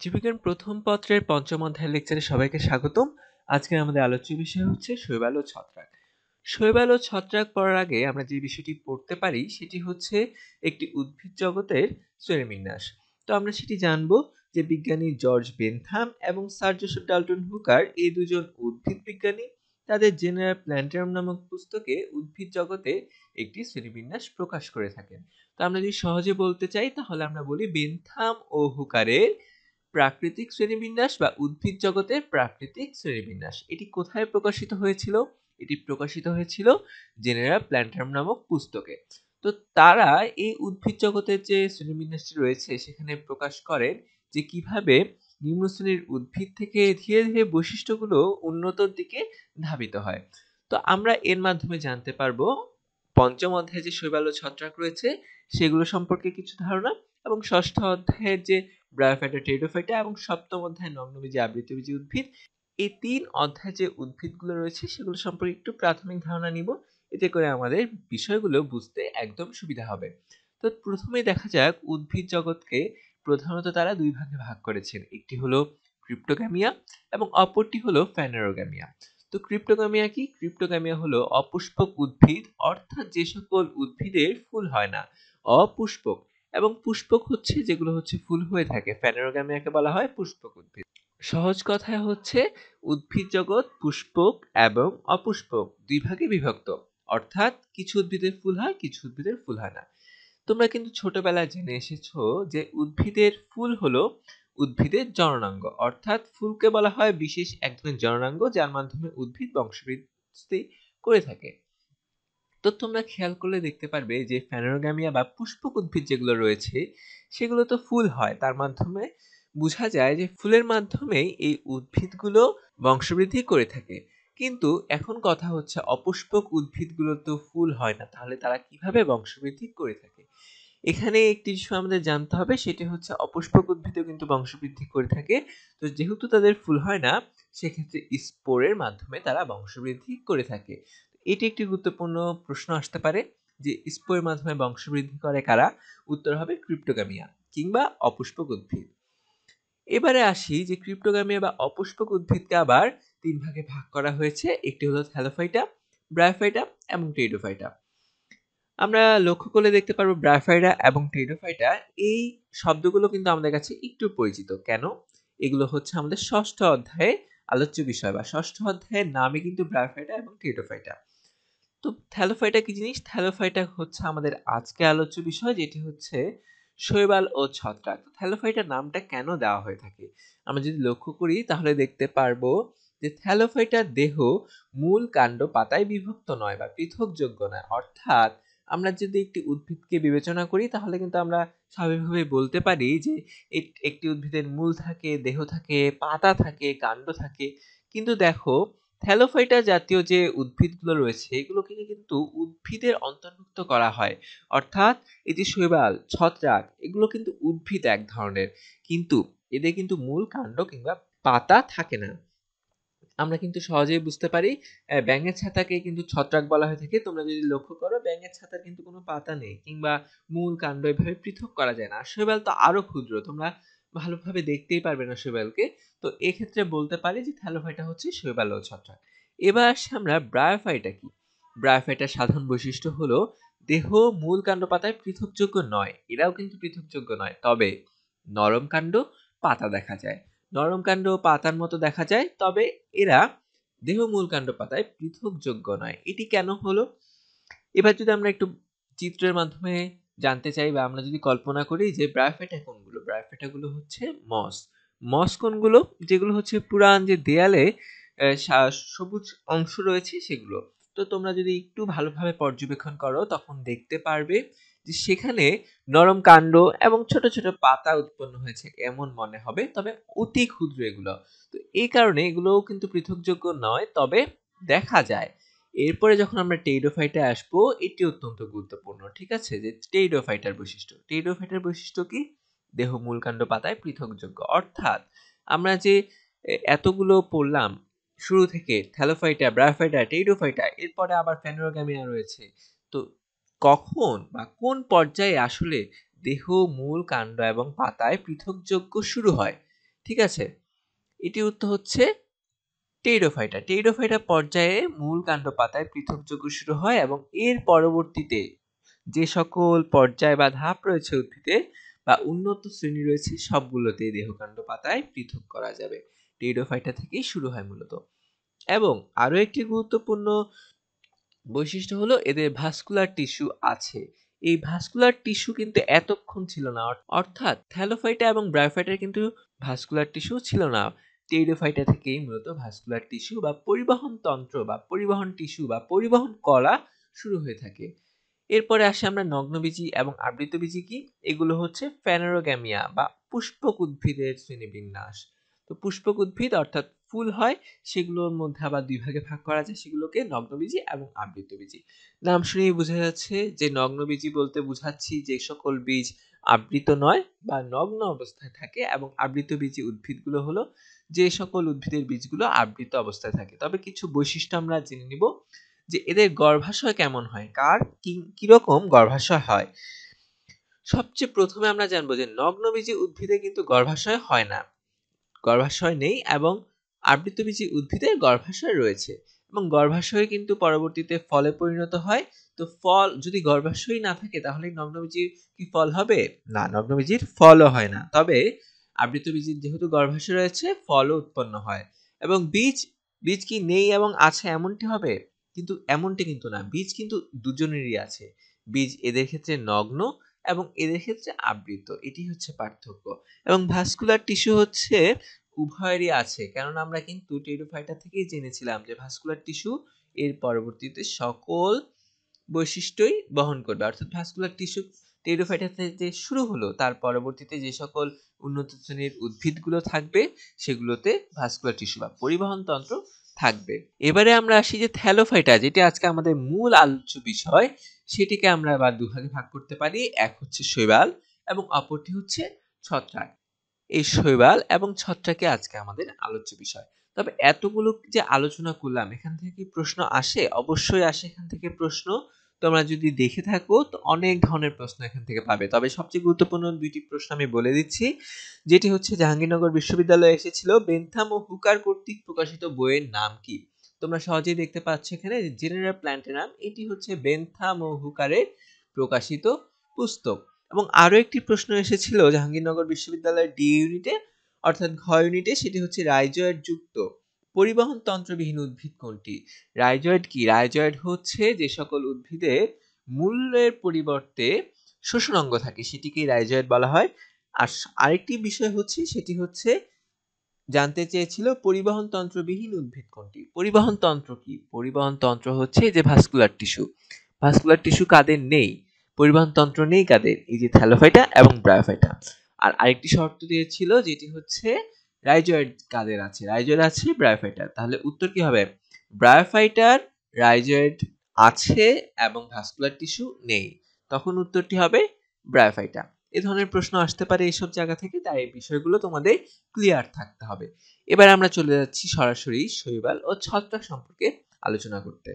জীববিজ্ঞান প্রথম পত্রের পঞ্চম অধ্যায়ের লেকচারে সবাইকে স্বাগতম। আজকে আমাদের আলোচ্য বিষয় হচ্ছে শৈবাল ও ছত্রাক। শৈবাল ও ছত্রাক পড়ার আগে আমরা যে বিষয়টি পড়তে পারি সেটি হচ্ছে একটি উদ্ভিদ জগতের শ্রেণীবিন্যাস। তো আমরা সেটি জানবো যে বিজ্ঞানী জর্জ বেনথাম এবং স্যার জোসেফ ডাল্টন হুকার এই দুজন উদ্ভিদ বিজ্ঞানী তাদের জেনেরা প্ল্যান্টারাম নামক পুস্তকে উদ্ভিদ জগতে একটি শ্রেণীবিন্যাস প্রকাশ করে থাকেন। তো আমরা যদি সহজে বলতে চাই তাহলে আমরা বলি বেনথাম ও হুকারের প্রাকৃতিক শ্রেণীবিন্যাস বা উদ্ভিদ জগতের প্রাকৃতিক শ্রেণীবিন্যাস। এটি কোথায় প্রকাশিত হয়েছিল? এটি প্রকাশিত হয়েছিল জেনেরা প্ল্যান্টারাম নামক পুস্তকে। তো তারা এই উদ্ভিদ জগতের যে শ্রেণীবিন্যাসটি রয়েছে সেখানে প্রকাশ করেন যে কিভাবে নিম্ন শ্রেণীর উদ্ভিদ থেকে ধীরে ধীরে বৈশিষ্ট্যগুলো উন্নতর দিকে ধাবিত হয়। তো আমরা এর মাধ্যমে জানতে পারবো পঞ্চম অধ্যায়ে যে শৈবাল ও ছত্রাক রয়েছে সেগুলো সম্পর্কে কিছু ধারণা, এবং ষষ্ঠ অধ্যায়ের যে ব্রায়োফাইটা, টেরিডোফাইটা এবং সপ্তম অধ্যায় নগ্নবীজী আবৃতবীজী উদ্ভিদ, এই ৩ অধ্যায়ে যে উদ্ভিদগুলো রয়েছে সেগুলো সম্পর্কে একটু প্রাথমিক ধারণা নিব, এতে করে আমাদের বিষয়গুলো বুঝতে একদম সুবিধা হবে। তো প্রথমেই দেখা যাক উদ্ভিদ জগৎকে প্রধানত তারা দুই ভাগে ভাগ করেছেন, একটি হলো ক্রিপ্টোগ্যামিয়া এবং অপরটি হলো ফ্যানেরোগ্যামিয়া। তো ক্রিপ্টোগ্যামিয়া কি? ক্রিপ্টোগ্যামিয়া হলো অপুষ্পক উদ্ভিদ, অর্থাৎ যে সকল উদ্ভিদের ফুল হয় না, অপুষ্পক, এবং পুষ্পক হচ্ছে যেগুলো হচ্ছে ফুল হয়ে থাকে। ফ্যানেরোগ্যামিয়াকে বলা হয় পুষ্পক উদ্ভিদ। সহজ কথায় হচ্ছে উদ্ভিদ জগৎ পুষ্পক এবং অপুষ্পক দুই ভাগে বিভক্ত, অর্থাৎ কিছু উদ্ভিদের ফুল হয়, কিছু উদ্ভিদের ফুল হয় না। তোমরা কিন্তু ছোটবেলায় জেনে এসেছো যে উদ্ভিদের ফুল হলো উদ্ভিদের জননাঙ্গ, অর্থাৎ ফুলকে বলা হয় বিশেষ এক ধরনের জননাঙ্গ যার মাধ্যমে উদ্ভিদ বংশবৃদ্ধি করে থাকে। তো তোমরা খেয়াল করলে দেখতে পারবে যে ফ্যানেরোগ্যামিয়া বা পুষ্পক উদ্ভিদ যেগুলো রয়েছে সেগুলো তো ফুল হয়, তার মাধ্যমে বোঝা যায় যে ফুলের মাধ্যমেই এই উদ্ভিদগুলো বংশবৃদ্ধি করে থাকে। কিন্তু এখন কথা হচ্ছে অপুষ্পক উদ্ভিদগুলো তো ফুল হয় না, তাহলে তারা কিভাবে বংশবৃদ্ধি করে থাকে? এখানে একটি বিষয় আমাদের জানতে হবে, সেটি হচ্ছে অপুষ্পক উদ্ভিদও কিন্তু বংশবৃদ্ধি করে থাকে। তো যেহেতু তাদের ফুল হয় না, সেক্ষেত্রে স্পোরের মাধ্যমে তারা বংশবৃদ্ধি করে থাকে। এটি একটি গুরুত্বপূর্ণ প্রশ্ন আসতে পারে যে স্পোরের মাধ্যমে বংশবৃদ্ধি করে কারা? উত্তর হবে ক্রিপ্টোগ্যামিয়া কিংবা অপুষ্পক উদ্ভিদ। এবারে আসি যে ক্রিপ্টোগ্যামিয়া বা অপুষ্পক উদ্ভিদকে আবার ৩ ভাগে ভাগ করা হয়েছে, একটি হলো থ্যালোফাইটা, ব্রায়োফাইটা এবং টেরিডোফাইটা। আমরা লক্ষ্য করলে দেখতে পারবো ব্রায়োফাইটা এবং টেরিডোফাইটা এই শব্দগুলো কিন্তু আমাদের কাছে একটু পরিচিত। কেন? এগুলো হচ্ছে আমাদের ষষ্ঠ অধ্যায়ে আলোচ্য বিষয়, বা ষষ্ঠ অধ্যায়ের নামই কিন্তু ব্রায়োফাইটা এবং টেরিডোফাইটা। তো থ্যালোফাইটা কি জিনিস? থ্যালোফাইটা হচ্ছে আমাদের আজকে আলোচ্য বিষয়, যেটি হচ্ছে শৈবাল ও ছত্রাক। থ্যালোফাইটা নামটা কেন দেওয়া হয়ে থাকে? আমরা যদি লক্ষ্য করি তাহলে দেখতে পারবো যে থ্যালোফাইটার দেহ মূল কাণ্ড পাতায় বিভক্ত নয় বা পৃথকযোগ্য নয়, অর্থাৎ আমরা যদি একটি উদ্ভিদকে বিবেচনা করি তাহলে কিন্তু আমরা স্বাভাবিকভাবে বলতে পারি যে একটি উদ্ভিদের মূল থাকে, দেহ থাকে, পাতা থাকে, কাণ্ড থাকে। কিন্তু দেখো, থ্যালোফাইটা জাতীয় যে উদ্ভিদগুলো রয়েছে এগুলোকে কিন্তু উদ্ভিদের অন্তর্ভুক্ত করা হয়, অর্থাৎ এই যে শৈবাল, ছত্রাক, এগুলো কিন্তু উদ্ভিদ এক ধরনের, কিন্তু এদের কিন্তু মূল কাণ্ড কিংবা পাতা থাকে না। আমরা কিন্তু সহজেই বুঝতে পারি ব্যাঙের ছাতাকে কিন্তু ছত্রাক বলা হয়ে থাকে। তোমরা যদি লক্ষ্য করো ব্যাঙের ছাতার কিন্তু কোনো পাতা নেই কিংবা মূল কাণ্ড এভাবে পৃথক করা যায় না। আর শৈবাল তো আরো ক্ষুদ্র, তোমরা ভালোভাবে দেখতেই পারবে না শৈবালকে। তো এক্ষেত্রে বলতে পারি যে থ্যালোফাইটা হচ্ছে শৈবাল ও ছত্রাক। এবার আসি আমরা ব্রায়োফাইটা কি। ব্রায়োফাইটার সাধারণ বৈশিষ্ট্য হলো দেহ মূল কাণ্ড পাতায় পৃথকযোগ্য নয়, এরাও কিন্তু পৃথকযোগ্য নয়, তবে নরম কাণ্ড পাতা দেখা যায়, নরম কাণ্ড পাতার মতো দেখা যায়, তবে এরা দেহ মূল কাণ্ড পাতায় পৃথকযোগ্য নয়। এটি কেন হলো? এবার যদি আমরা একটু চিত্রের মাধ্যমে জানতে চাই, বা আমরা যদি কল্পনা করি যে ব্রায়োফাইটা কোনগুলো, ব্রায়োফাইটা গুলো হচ্ছে মস। মস কোনগুলো? যেগুলো হচ্ছে পুরান যে দেয়ালে সবুজ অংশ রয়েছে সেগুলো। তো তোমরা যদি একটু ভালোভাবে পর্যবেক্ষণ করো তখন দেখতে পারবে যে সেখানে নরম কাণ্ড এবং ছোট ছোট পাতা উৎপন্ন হয়েছে এমন মনে হবে, তবে অতি ক্ষুদ্র এগুলো। তো এই কারণে এগুলোও কিন্তু পৃথকযোগ্য নয়, তবে দেখা যায়। এরপরে যখন আমরা টেরিডোফাইটে আসবো, এটি অত্যন্ত গুরুত্বপূর্ণ। ঠিক আছে, যে টেরিডোফাইটার বৈশিষ্ট্য, টেরিডোফাইটার বৈশিষ্ট্য কি? দেহ মূলকাণ্ড পাতায় পৃথকযোগ্য, অর্থাৎ আমরা যে এতগুলো পড়লাম শুরু থেকে, থ্যালোফাইটা, ব্রায়োফাইটা, টেরিডোফাইটা, এরপরে আবার ফ্যানেরোগ্যামিয়া রয়েছে। তো কখন বা কোন পর্যায়ে আসলে দেহ মূল কাণ্ড এবং পাতায় পৃথকযোগ্য শুরু হয়? ঠিক আছে, এটির উত্তর হচ্ছে টেরিডোফাইটা। টেরিডোফাইটা পর্যায়ে মূল কাণ্ড পাতায় পৃথকযোগ্য শুরু হয় এবং এর পরবর্তীতে যে সকল পর্যায় বা ধাপ রয়েছে উদ্ভিদে বা উন্নত শ্রেণী রয়েছে সবগুলোতে দেহকাণ্ড পাতায় পৃথক করা যাবে। টেরিডোফাইটা থেকেই শুরু হয় মূলত। এবং আরো একটি গুরুত্বপূর্ণ বৈশিষ্ট্য হলো এদের ভাস্কুলার টিস্যু আছে। এই ভাস্কুলার টিস্যু কিন্তু এতক্ষণ ছিল না, অর্থাৎ থ্যালোফাইটা এবং ব্রায়োফাইটার কিন্তু ভাস্কুলার টিস্যু ছিল না। টেরিডোফাইটা থেকেই মূলত ভাস্কুলার টিস্যু বা পরিবহন তন্ত্র বা পরিবহন টিস্যু বা পরিবহন কলা শুরু হয়ে থাকে। এরপরে আসে আমরা নগ্নবীজি এবং আবৃতবীজি কি, এগুলো হচ্ছে ফ্যানেরোগ্যামিয়া বা পুষ্পক উদ্ভিদের শ্রেণীবিন্যাস। তো পুষ্পক উদ্ভিদ অর্থাৎ ফুল হয়, সেগুলোর মধ্যে আবার দুই ভাগে ভাগ করা যায়, সেগুলোকে নগ্নবীজি এবং আবৃতবীজি। নাম শুনেই বোঝা যাচ্ছে যে নগ্নবীজি বলতে বোঝাচ্ছি যে সকল বীজ আবৃত নয় বা নগ্ন অবস্থায় থাকে, এবং আবৃতবীজি উদ্ভিদগুলো হলো যে সকল উদ্ভিদের বীজগুলো আবৃত অবস্থায় থাকে। তবে কিছু বৈশিষ্ট্য আমরা জেনে নিব যে এদের গর্ভাশয় কেমন হয়, কার কিরকম গর্ভাশয় হয়। সবচেয়ে প্রথমে আমরা জানবো যে নগ্নবীজি উদ্ভিদে কিন্তু গর্ভাশয় হয় না, গর্ভাশয় নেই, এবং আবৃতবীজি উদ্ভিদে গর্ভাশয় রয়েছে এবং গর্ভাশয় কিন্তু পরবর্তীতে ফলে পরিণত হয়। তো ফল যদি গর্ভাশয় না থাকে তাহলে নগ্নবীজির কি ফল হবে? না, নগ্নবীজির ফলও হয় না। তবে আবৃতবীজির যেহেতু গর্ভাশয় রয়েছে, ফলও উৎপন্ন হয়। এবং বীজ বীজ কি নেই এবং আছে এমনটি হবে? কিন্তু এমনটি কিন্তু না, বীজ কিন্তু দুজনেরই আছে। বীজ এদের ক্ষেত্রে নগ্ন এবং এদের ক্ষেত্রে আবৃত, এটি হচ্ছে পার্থক্য। এবং ভাস্কুলার টিস্যু হচ্ছে উভয়েরই আছে, কেননা আমরা কিন্তু টেরিডোফাইটা থেকেই জেনেছিলাম যে ভাস্কুলার টিস্যু এর পরবর্তীতে সকল বৈশিষ্ট্যই বহন করবে, অর্থাৎ ভাস্কুলার টিস্যু টেরিডোফাইটা থেকে যে শুরু হলো তার পরবর্তীতে যে সকল উন্নত শ্রেণীর উদ্ভিদগুলো থাকবে সেগুলোতে ভাস্কুলার টিস্যু বা পরিবহন তন্ত্র থাকবে। এবারে আমরা আসি যে থ্যালোফাইটা, যেটি আজকে আমাদের মূল আলোচ্য বিষয়, সেটিকে আমরা আবার দুভাগে ভাগ করতে পারি। এক হচ্ছে শৈবাল এবং অপরটি হচ্ছে ছত্রাক। এই শৈবাল এবং ছত্রাকে আজকে আমাদের আলোচ্য বিষয়। তবে এতগুলো যে আলোচনা করলাম, এখান থেকে কি প্রশ্ন আসে? অবশ্যই আসে এখান থেকে প্রশ্ন। তোমরা যদি দেখে থাকো তো অনেক ধরনের প্রশ্ন এখান থেকে পাবে। তবে সবচেয়ে গুরুত্বপূর্ণ দুইটি প্রশ্ন আমি বলে দিচ্ছি, যেটি হচ্ছে জাহাঙ্গীরনগর বিশ্ববিদ্যালয়ে এসেছিল বেন্থাম ও হুকার কর্তৃক প্রকাশিত বইয়ের নাম কি? তোমরা সহজেই দেখতে পাচ্ছ এখানে জেনারেল প্ল্যান্টেনাম, এটি হচ্ছে বেন্থাম ও হুকারের প্রকাশিত পুস্তক। এবং আরো একটি প্রশ্ন এসেছিল জাহাঙ্গীরনগর বিশ্ববিদ্যালয়ের ডি ইউনিটে, অর্থাৎ ঘ ইউনিটে, সেটি হচ্ছে রাইজয়েড যুক্ত পরিবহন তন্ত্রবিহীন উদ্ভিদ কোনটি? রাইজয়েড কি? রাইজয়েড হচ্ছে যে সকল উদ্ভিদে মূলের পরিবর্তে শোষণ অঙ্গ থাকে সেটিকে রাইজয়েড বলা হয়। আর আরেকটি বিষয় হচ্ছে, সেটি হচ্ছে জানতে চেয়েছিল পরিবহন তন্ত্রবিহীন উদ্ভিদ কোনটি? পরিবহন তন্ত্র কি? পরিবহন তন্ত্র হচ্ছে যে ভাস্কুলার টিস্যু। ভাস্কুলার টিস্যু কাদের নেই? পরিবহন তন্ত্র নেই কাদের? এই যে থ্যালোফাইটা এবং ব্রায়োফাইটা। আর আরেকটি শর্ত দিয়েছিল, যেটি হচ্ছে রাইজয়েড কাদের আছে? রাইজয়েড আছে ব্রায়োফাইটার। তাহলে উত্তর কি হবে? ব্রায়োফাইটার রাইজয়েড আছে এবং ভাস্কুলার টিস্যু নেই। তখন উত্তরটি হবে ব্রায়োফাইটা। এ ধরনের প্রশ্ন আসতে পারে এইসব জায়গা থেকে, তাই এই বিষয়গুলো তোমাদের ক্লিয়ার থাকতে হবে। এবার আমরা চলে যাচ্ছি সরাসরি শৈবাল ও ছত্রাক সম্পর্কে আলোচনা করতে।